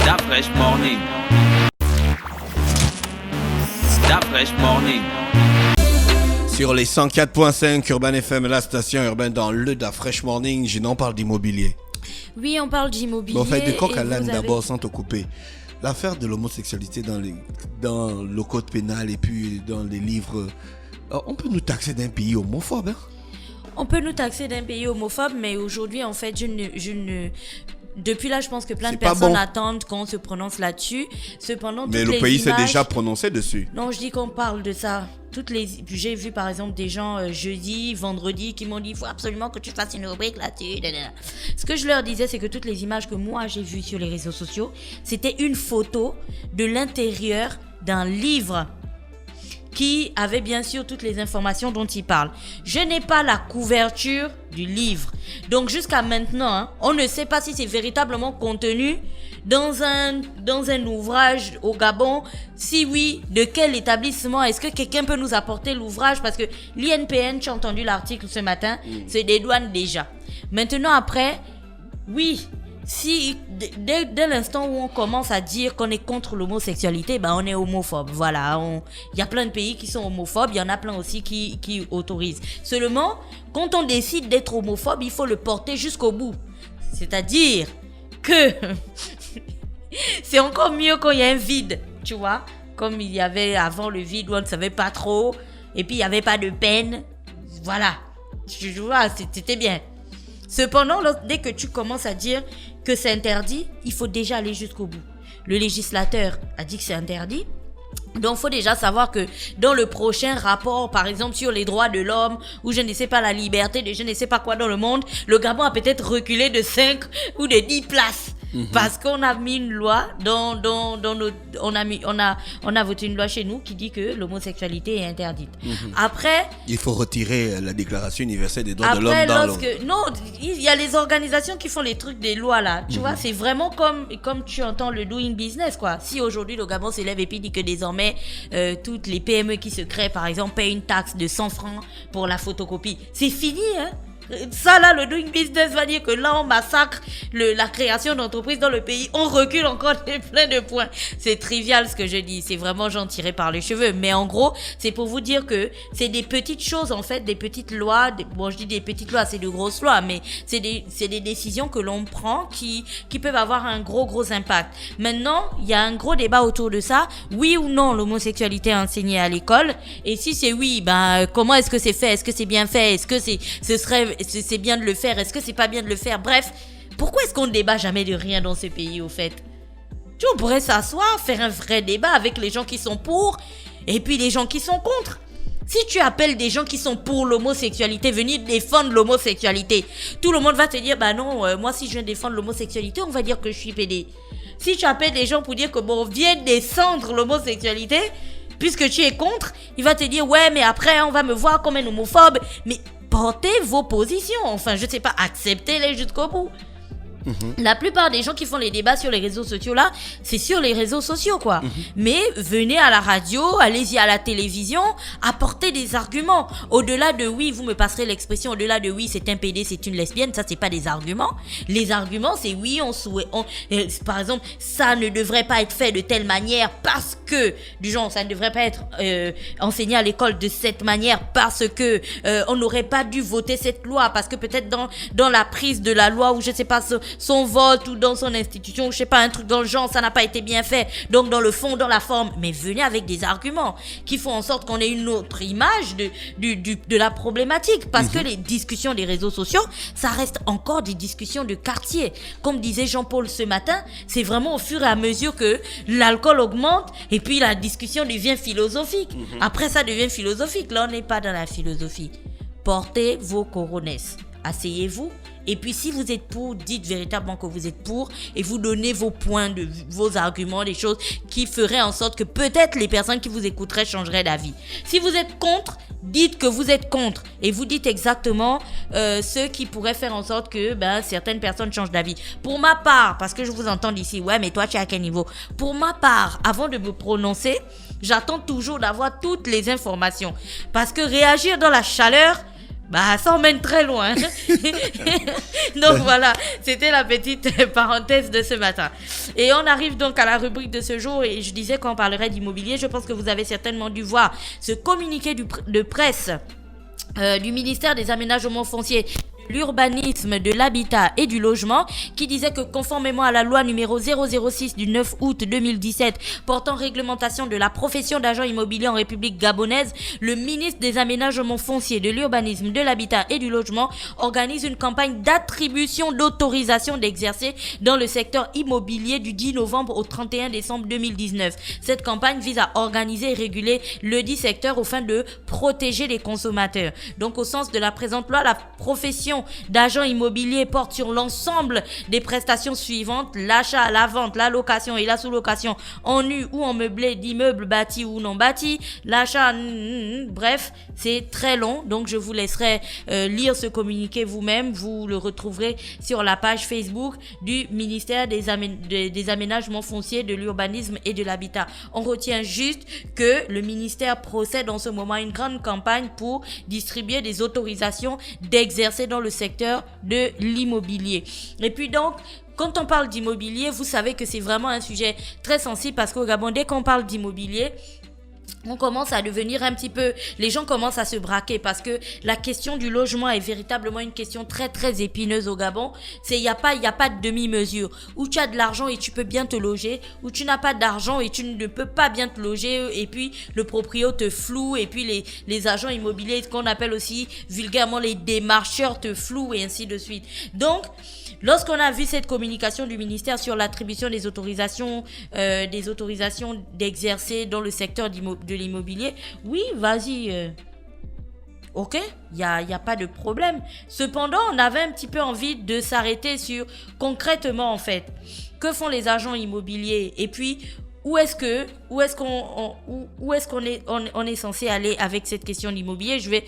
That Fresh Morning. That Fresh Morning. Sur les 104.5 Urban FM, la station urbaine dans le Da Fresh Morning, on parle d'immobilier. Oui, on parle d'immobilier. Bon, en fait, de coq à l'âne d'abord, sans te couper. L'affaire de l'homosexualité dans le code pénal et puis dans les livres, on peut nous taxer d'un pays homophobe, hein? On peut nous taxer d'un pays homophobe, mais aujourd'hui, en fait, je ne... Depuis là, je pense que plein de personnes attendent qu'on se prononce là-dessus. Cependant, mais le pays s'est déjà prononcé dessus. Non, je dis qu'on parle de ça. J'ai vu par exemple des gens jeudi, vendredi qui m'ont dit il faut absolument que tu fasses une rubrique là-dessus. Ce que je leur disais, c'est que toutes les images que moi j'ai vues sur les réseaux sociaux, c'était une photo de l'intérieur d'un livre qui avait bien sûr toutes les informations dont il parle. Je n'ai pas la couverture du livre. Donc jusqu'à maintenant, on ne sait pas si c'est véritablement contenu dans un ouvrage au Gabon. Si oui, de quel établissement? Est-ce que quelqu'un peut nous apporter l'ouvrage? Parce que l'INPN, j'ai entendu l'article ce matin, se dédouane déjà. Maintenant après, oui, si dès l'instant où on commence à dire qu'on est contre l'homosexualité, on est homophobe. Voilà, il y a plein de pays qui sont homophobes, il y en a plein aussi qui autorisent. Seulement, quand on décide d'être homophobe, il faut le porter jusqu'au bout. C'est-à-dire que c'est encore mieux quand il y a un vide, tu vois, comme il y avait avant le vide où on ne savait pas trop et puis il n'y avait pas de peine. Voilà, tu vois, c'était bien. Cependant, dès que tu commences à dire que c'est interdit, il faut déjà aller jusqu'au bout. Le législateur a dit que c'est interdit. Donc, il faut déjà savoir que dans le prochain rapport, par exemple, sur les droits de l'homme, ou je ne sais pas la liberté de je ne sais pas quoi dans le monde, le Gabon a peut-être reculé de 5 ou de 10 places. Parce qu'on a mis une loi on a voté une loi chez nous qui dit que l'homosexualité est interdite. Après, il faut retirer la déclaration universelle des droits de l'homme dans non, il y a les organisations qui font les trucs des lois là. Tu vois, c'est vraiment comme tu entends le doing business quoi. Si aujourd'hui le Gabon s'élève et puis dit que désormais toutes les PME qui se créent par exemple payent une taxe de 100 francs pour la photocopie, c'est fini hein. Ça là, le doing business va dire que là on massacre la création d'entreprises dans le pays, on recule encore plein de points. C'est trivial ce que je dis, c'est vraiment j'en tiré par les cheveux, mais en gros c'est pour vous dire que c'est des petites choses en fait, des petites lois, bon je dis des petites lois, c'est de grosses lois, mais c'est des décisions que l'on prend qui peuvent avoir un gros impact. Maintenant il y a un gros débat autour de ça, oui ou non l'homosexualité est enseignée à l'école, et si c'est oui, comment est-ce que c'est fait, est-ce que c'est bien fait, est-ce que c'est bien de le faire, est-ce que c'est pas bien de le faire, bref, pourquoi est-ce qu'on ne débat jamais de rien dans ce pays au fait? On pourrait s'asseoir, faire un vrai débat avec les gens qui sont pour et puis les gens qui sont contre. Si tu appelles des gens qui sont pour l'homosexualité, venir défendre l'homosexualité, tout le monde va te dire, non, moi si je viens défendre l'homosexualité, on va dire que je suis pédé. Si tu appelles des gens pour dire que viens descendre l'homosexualité, puisque tu es contre, il va te dire, ouais, mais après on va me voir comme un homophobe, mais portez vos positions, enfin je sais pas, acceptez-les jusqu'au bout. La plupart des gens qui font les débats sur les réseaux sociaux là, c'est sur les réseaux sociaux quoi. Mais venez à la radio, allez-y à la télévision, apportez des arguments. Au-delà de oui, vous me passerez l'expression, au-delà de oui, c'est un PD, c'est une lesbienne, ça c'est pas des arguments. Les arguments c'est oui, par exemple, ça ne devrait pas être fait de telle manière parce que, du genre, ça ne devrait pas être enseigné à l'école de cette manière parce que on n'aurait pas dû voter cette loi, parce que peut-être dans la prise de la loi ou je sais pas son vote ou dans son institution, ou je sais pas, un truc dans le genre, ça n'a pas été bien fait. Donc dans le fond, dans la forme, mais venez avec des arguments qui font en sorte qu'on ait une autre image de la problématique, parce que les discussions des réseaux sociaux, ça reste encore des discussions de quartier. Comme disait Jean-Paul ce matin, c'est vraiment au fur et à mesure que l'alcool augmente et puis la discussion devient philosophique. Après ça devient philosophique, là on n'est pas dans la philosophie. Portez vos coronesses, asseyez-vous. Et puis si vous êtes pour, dites véritablement que vous êtes pour et vous donnez vos points de vue, vos arguments, des choses qui feraient en sorte que peut-être les personnes qui vous écouteraient changeraient d'avis. Si vous êtes contre, dites que vous êtes contre et vous dites exactement ce qui pourrait faire en sorte que certaines personnes changent d'avis. Pour ma part, parce que je vous entends d'ici, ouais mais toi tu es à quel niveau? Pour ma part, avant de me prononcer, j'attends toujours d'avoir toutes les informations, parce que réagir dans la chaleur, Bah, ça emmène très loin. Donc voilà, c'était la petite parenthèse de ce matin. Et on arrive donc à la rubrique de ce jour et je disais qu'on parlerait d'immobilier. Je pense que vous avez certainement dû voir ce communiqué de presse du ministère des Aménagements fonciers, l'urbanisme, de l'habitat et du logement qui disait que conformément à la loi numéro 006 du 9 août 2017 portant réglementation de la profession d'agent immobilier en République gabonaise, le ministre des Aménagements fonciers, de l'urbanisme, de l'habitat et du logement organise une campagne d'attribution d'autorisation d'exercer dans le secteur immobilier du 10 novembre au 31 décembre 2019. Cette campagne vise à organiser et réguler le dit secteur aux fins de protéger les consommateurs. Donc au sens de la présente loi, la profession d'agent immobilier porte sur l'ensemble des prestations suivantes: l'achat, la vente, la location et la sous-location en nu ou en meublé d'immeubles bâtis ou non bâtis, l'achat, bref, c'est très long, donc je vous laisserai lire ce communiqué vous-même. Vous le retrouverez sur la page Facebook du ministère des Aménagements fonciers, de l'urbanisme et de l'habitat. On retient juste que le ministère procède en ce moment à une grande campagne pour distribuer des autorisations d'exercer dans le secteur de l'immobilier. Et puis donc, quand on parle d'immobilier, vous savez que c'est vraiment un sujet très sensible parce qu'au Gabon, dès qu'on parle d'immobilier, on commence à devenir un petit peu, les gens commencent à se braquer parce que la question du logement est véritablement une question très très épineuse au Gabon. Il y a pas de demi-mesure. Où tu as de l'argent et tu peux bien te loger, ou tu n'as pas d'argent et tu ne peux pas bien te loger, et puis le proprio te floue, et puis les agents immobiliers, qu'on appelle aussi vulgairement les démarcheurs, te flouent, et ainsi de suite. Donc, lorsqu'on a vu cette communication du ministère sur l'attribution des autorisations d'exercer dans le secteur de l'immobilier, oui, vas-y, ok, il y a pas de problème. Cependant, on avait un petit peu envie de s'arrêter sur concrètement en fait, que font les agents immobiliers et puis où est-ce qu'on est censé aller avec cette question d'immobilier. Je vais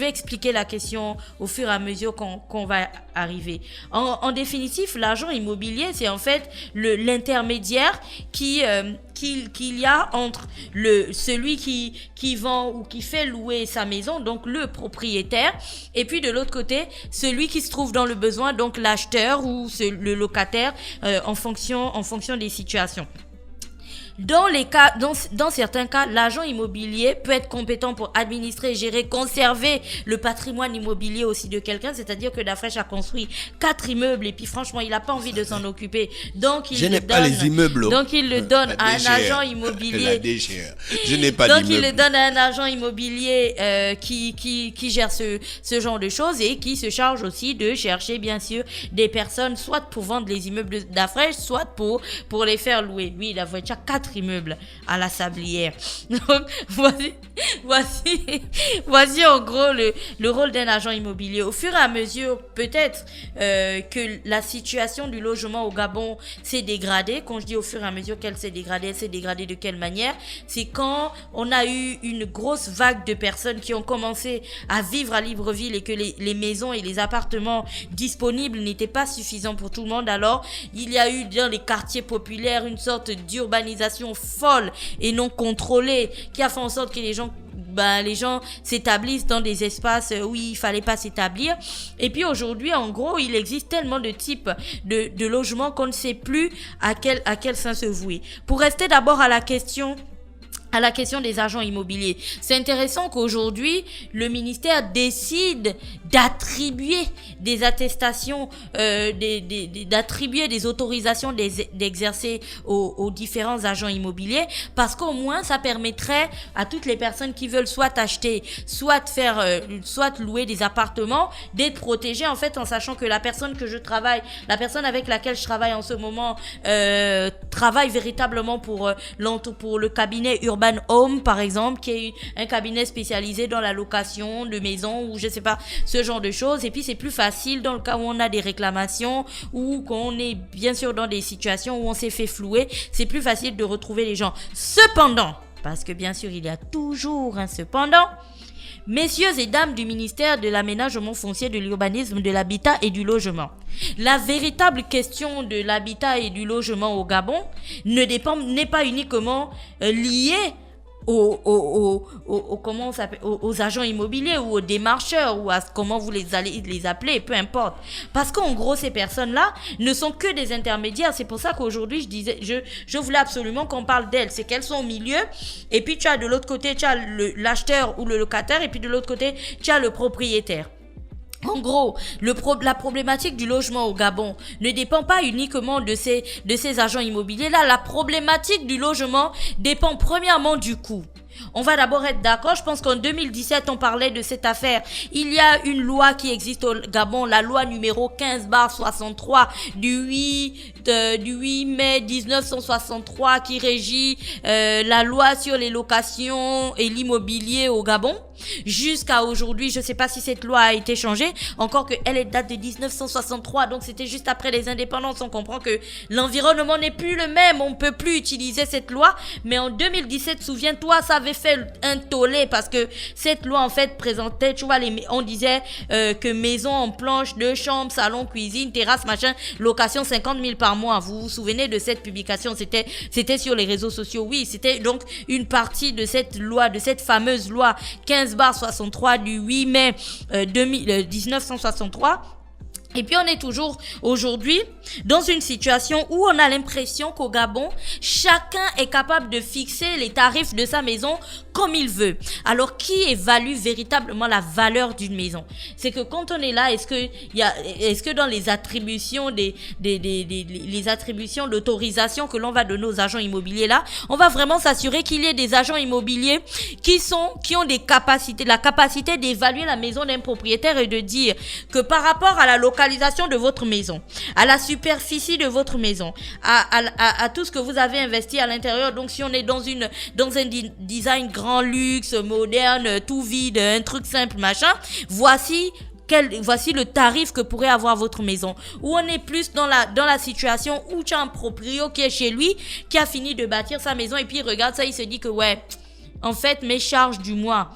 expliquer la question au fur et à mesure qu'on va arriver. En définitive, l'agent immobilier, c'est en fait l'intermédiaire qu'il y a entre celui qui vend ou qui fait louer sa maison, donc le propriétaire, et puis de l'autre côté, celui qui se trouve dans le besoin, donc l'acheteur ou le locataire, en fonction des situations. Dans certains cas, l'agent immobilier peut être compétent pour administrer, gérer, conserver le patrimoine immobilier aussi de quelqu'un. C'est-à-dire que Dafresh a construit 4 immeubles et puis franchement, il n'a pas envie de s'en occuper. Donc, il le donne à un agent immobilier. Je n'ai pas donc, d'immeuble. il le donne à un agent immobilier qui gère ce genre de choses et qui se charge aussi de chercher, bien sûr, des personnes, soit pour vendre les immeubles Dafresh, soit pour les faire louer. Lui, il a 4 immeubles à la Sablière. Donc, voici en gros le rôle d'un agent immobilier. Au fur et à mesure, peut-être que la situation du logement au Gabon s'est dégradée. Quand je dis au fur et à mesure qu'elle s'est dégradée de quelle manière? C'est quand on a eu une grosse vague de personnes qui ont commencé à vivre à Libreville et que les maisons et les appartements disponibles n'étaient pas suffisants pour tout le monde. Alors, il y a eu dans les quartiers populaires une sorte d'urbanisation folle et non contrôlée qui a fait en sorte que les gens s'établissent dans des espaces où il fallait pas s'établir. Et puis aujourd'hui, en gros, il existe tellement de types de logements qu'on ne sait plus à quel sein se vouer. Pour rester d'abord à la question des agents immobiliers. C'est intéressant qu'aujourd'hui, le ministère décide d'attribuer des attestations, d'attribuer des autorisations d'exercer aux différents agents immobiliers, parce qu'au moins, ça permettrait à toutes les personnes qui veulent soit acheter, soit louer des appartements, d'être protégées, en fait, en sachant que la personne avec laquelle je travaille en ce moment, travaille véritablement pour le cabinet Urban Home, par exemple, qui est un cabinet spécialisé dans la location de maisons ou je sais pas, ce genre de choses. Et puis c'est plus facile dans le cas où on a des réclamations ou qu'on est bien sûr dans des situations où on s'est fait flouer, c'est plus facile de retrouver les gens. Cependant, parce que bien sûr il y a toujours un cependant, messieurs et dames du ministère de l'Aménagement foncier, de l'urbanisme, de l'habitat et du logement, la véritable question de l'habitat et du logement au Gabon n'est pas uniquement liée comment on s'appelle, aux agents immobiliers ou aux démarcheurs ou à comment vous allez les appeler, peu importe. Parce qu'en gros, ces personnes-là ne sont que des intermédiaires. C'est pour ça qu'aujourd'hui, je voulais absolument qu'on parle d'elles. C'est qu'elles sont au milieu et puis tu as de l'autre côté, tu as l'acheteur ou le locataire et puis de l'autre côté, tu as le propriétaire. En gros, la problématique du logement au Gabon ne dépend pas uniquement de ces agents immobiliers-là. La problématique du logement dépend premièrement du coût. On va d'abord être d'accord, je pense qu'en 2017, on parlait de cette affaire. Il y a une loi qui existe au Gabon, la loi numéro 15/63 du 8 mai 1963 qui régit la loi sur les locations et l'immobilier au Gabon. Jusqu'à aujourd'hui, je ne sais pas si cette loi a été changée, encore qu'elle date de 1963, donc c'était juste après les indépendances. On comprend que l'environnement n'est plus le même, on ne peut plus utiliser cette loi. Mais en 2017, souviens-toi, ça avait fait un tollé parce que cette loi en fait présentait, tu vois, on disait que maison en planche, 2 chambres, salon, cuisine, terrasse, machin, location 50 000 par mois. Vous vous souvenez de cette publication? C'était sur les réseaux sociaux. Oui, c'était donc une partie de cette loi, de cette fameuse loi 15/63 du 8 mai 1963. Et puis on est toujours aujourd'hui dans une situation où on a l'impression qu'au Gabon, chacun est capable de fixer les tarifs de sa maison comme il veut. Alors qui évalue véritablement la valeur d'une maison? C'est que quand on est là, est-ce que dans les attributions les attributions d'autorisation que l'on va donner aux agents immobiliers là, on va vraiment s'assurer qu'il y ait des agents immobiliers qui ont la capacité d'évaluer la maison d'un propriétaire et de dire que par rapport à la localisation de votre maison, à la superficie de votre maison, à tout ce que vous avez investi à l'intérieur. Donc si on est dans un design grand luxe, moderne, tout vide, un truc simple, machin, voici le tarif que pourrait avoir votre maison. Ou on est plus dans la situation où tu as un proprio qui est chez lui, qui a fini de bâtir sa maison et puis il regarde ça, il se dit que ouais, en fait mes charges du mois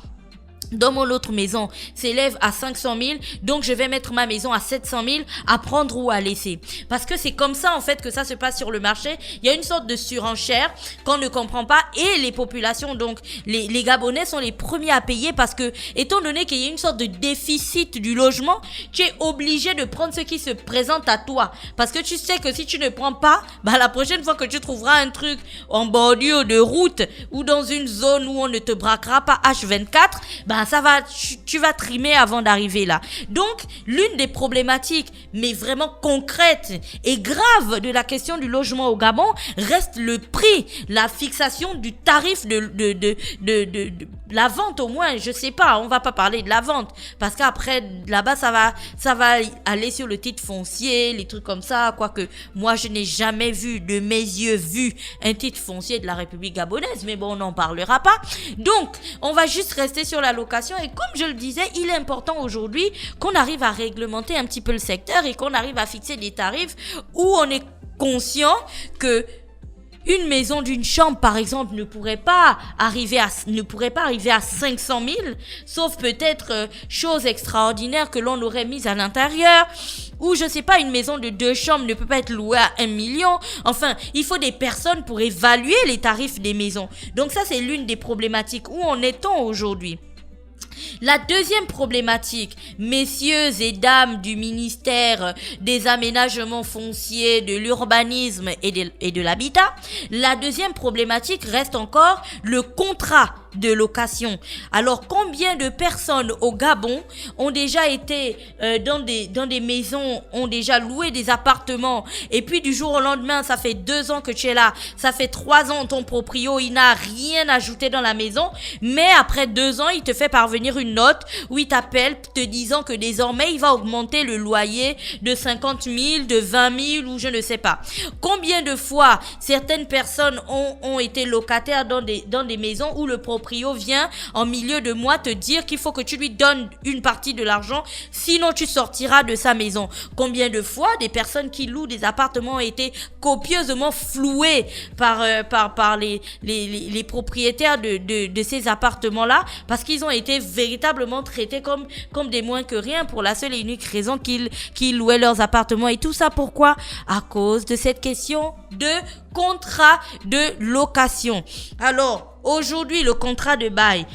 dans mon autre maison s'élève à 500 000, donc je vais mettre ma maison à 700 000 à prendre ou à laisser. Parce que c'est comme ça en fait que ça se passe sur le marché. Il y a une sorte de surenchère qu'on ne comprend pas et les populations, donc les Gabonais sont les premiers à payer parce que étant donné qu'il y a une sorte de déficit du logement, tu es obligé de prendre ce qui se présente à toi. Parce que tu sais que si tu ne prends pas, la prochaine fois que tu trouveras un truc en bordure de route ou dans une zone où on ne te braquera pas H24, tu vas trimer avant d'arriver là. Donc, l'une des problématiques, mais vraiment concrètes et graves de la question du logement au Gabon reste le prix, la fixation du tarif de la vente au moins. Je sais pas, on va pas parler de la vente parce qu'après là-bas ça va aller sur le titre foncier, les trucs comme ça. Quoique moi je n'ai jamais vu de mes yeux un titre foncier de la République gabonaise, mais bon, on n'en parlera pas. Donc, on va juste rester sur la location. Et comme je le disais, il est important aujourd'hui qu'on arrive à réglementer un petit peu le secteur et qu'on arrive à fixer des tarifs où on est conscient que une maison d'une chambre, par exemple, ne pourrait pas arriver à 500 000, sauf peut-être chose extraordinaire que l'on aurait mise à l'intérieur. Ou je sais pas, une maison de 2 chambres ne peut pas être louée à 1 million. Enfin, il faut des personnes pour évaluer les tarifs des maisons. Donc ça, c'est l'une des problématiques. Où en est-on aujourd'hui? La deuxième problématique, messieurs et dames du ministère des aménagements fonciers, de l'urbanisme et de l'habitat, la deuxième problématique reste encore le contrat de location. Alors, combien de personnes au Gabon ont déjà été dans des maisons, ont déjà loué des appartements et puis du jour au lendemain, ça fait 2 ans que tu es là, ça fait 3 ans ton proprio, il n'a rien ajouté dans la maison, mais après 2 ans, il te fait parvenir une note où il t'appelle te disant que désormais, il va augmenter le loyer de 50 000, de 20 000 ou je ne sais pas. Combien de fois certaines personnes ont été locataires dans des maisons où le proprio vient en milieu de mois te dire qu'il faut que tu lui donnes une partie de l'argent, sinon tu sortiras de sa maison. Combien de fois des personnes qui louent des appartements ont été copieusement flouées par les propriétaires de ces appartements-là parce qu'ils ont été véritablement traités comme des moins que rien pour la seule et unique raison qu'ils louaient leurs appartements. Et tout ça pourquoi? À cause de cette question de contrat de location. Alors, aujourd'hui, le contrat de bail,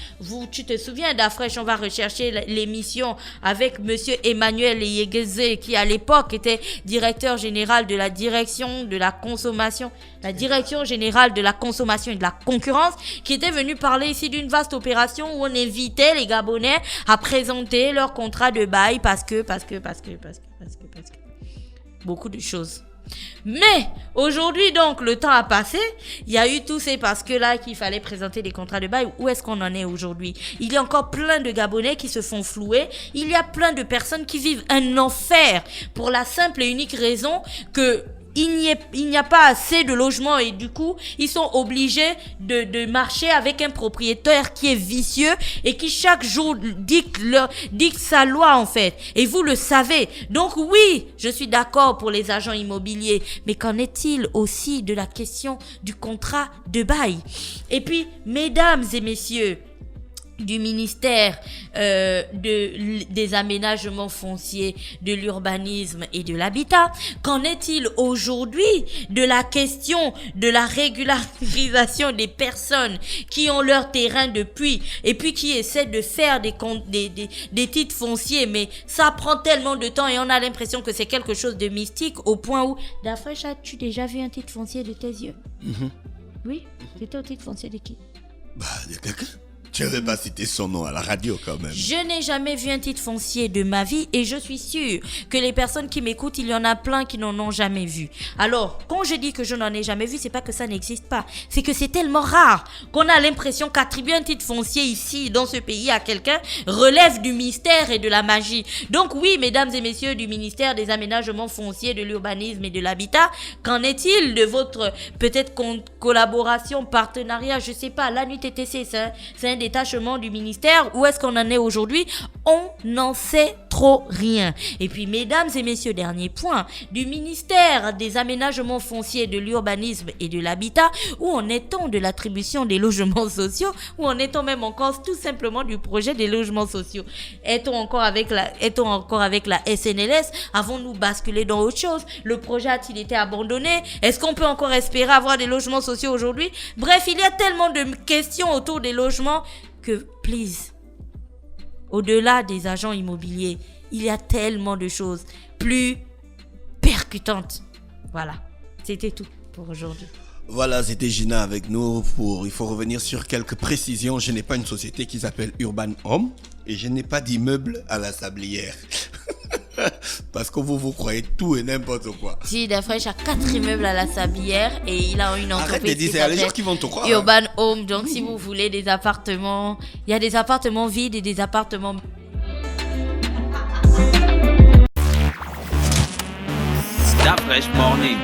tu te souviens d'Afresh, on va rechercher l'émission avec monsieur Emmanuel Yegeze, qui à l'époque était directeur général de la direction de la consommation, la direction générale de la consommation et de la concurrence, qui était venu parler ici d'une vaste opération où on invitait les Gabonais à présenter leur contrat de bail parce que. Beaucoup de choses. Mais aujourd'hui donc le temps a passé, il y a eu tous ces parce que là qu'il fallait présenter des contrats de bail. Où est-ce qu'on en est aujourd'hui? Il y a encore plein de Gabonais qui se font flouer, il y a plein de personnes qui vivent un enfer pour la simple et unique raison que il n'y a pas assez de logements et du coup, ils sont obligés de marcher avec un propriétaire qui est vicieux et qui chaque jour dicte sa loi en fait. Et vous le savez. Donc oui, je suis d'accord pour les agents immobiliers. Mais qu'en est-il aussi de la question du contrat de bail? Et puis, mesdames et messieurs, du ministère des aménagements fonciers, de l'urbanisme et de l'habitat. Qu'en est-il aujourd'hui de la question de la régularisation des personnes qui ont leur terrain depuis et puis qui essaient de faire des titres fonciers, mais ça prend tellement de temps et on a l'impression que c'est quelque chose de mystique au point où... D'Afresh, as-tu déjà vu un titre foncier de tes yeux? Oui? C'était un titre foncier de qui? De quelqu'un. Tu n'avais pas cité son nom à la radio quand même. Je n'ai jamais vu un titre foncier de ma vie et je suis sûre que les personnes qui m'écoutent, il y en a plein qui n'en ont jamais vu. Alors, quand je dis que je n'en ai jamais vu, c'est pas que ça n'existe pas. C'est que c'est tellement rare qu'on a l'impression qu'attribuer un titre foncier ici, dans ce pays, à quelqu'un relève du mystère et de la magie. Donc oui, mesdames et messieurs du ministère des aménagements fonciers, de l'urbanisme et de l'habitat, qu'en est-il de votre peut-être collaboration, partenariat, je sais pas, la NUTTC, c'est un détachement du ministère. Où est-ce qu'on en est aujourd'hui? On n'en sait trop rien. Et puis, mesdames et messieurs, dernier point, du ministère des aménagements fonciers, de l'urbanisme et de l'habitat, où en est-on de l'attribution des logements sociaux? Où en est-on même encore tout simplement du projet des logements sociaux? Est-on encore avec la SNLS? Avons-nous basculé dans autre chose? Le projet a-t-il été abandonné? Est-ce qu'on peut encore espérer avoir des logements sociaux aujourd'hui? Bref, il y a tellement de questions autour des logements que, please, au-delà des agents immobiliers, il y a tellement de choses plus percutantes. Voilà, c'était tout pour aujourd'hui. Voilà, c'était Gina avec nous. Il faut revenir sur quelques précisions. Je n'ai pas une société qui s'appelle Urban Home et je n'ai pas d'immeuble à la Sablière. Parce que vous croyez tout et n'importe quoi. Si, d'Afresh a 4 immeubles à la Sablière et il a une entreprise. Arrête de dire, c'est les gens qui vont te croire. Urban Home, donc si vous voulez des appartements, il y a des appartements vides et des appartements... Stop Fresh Morning.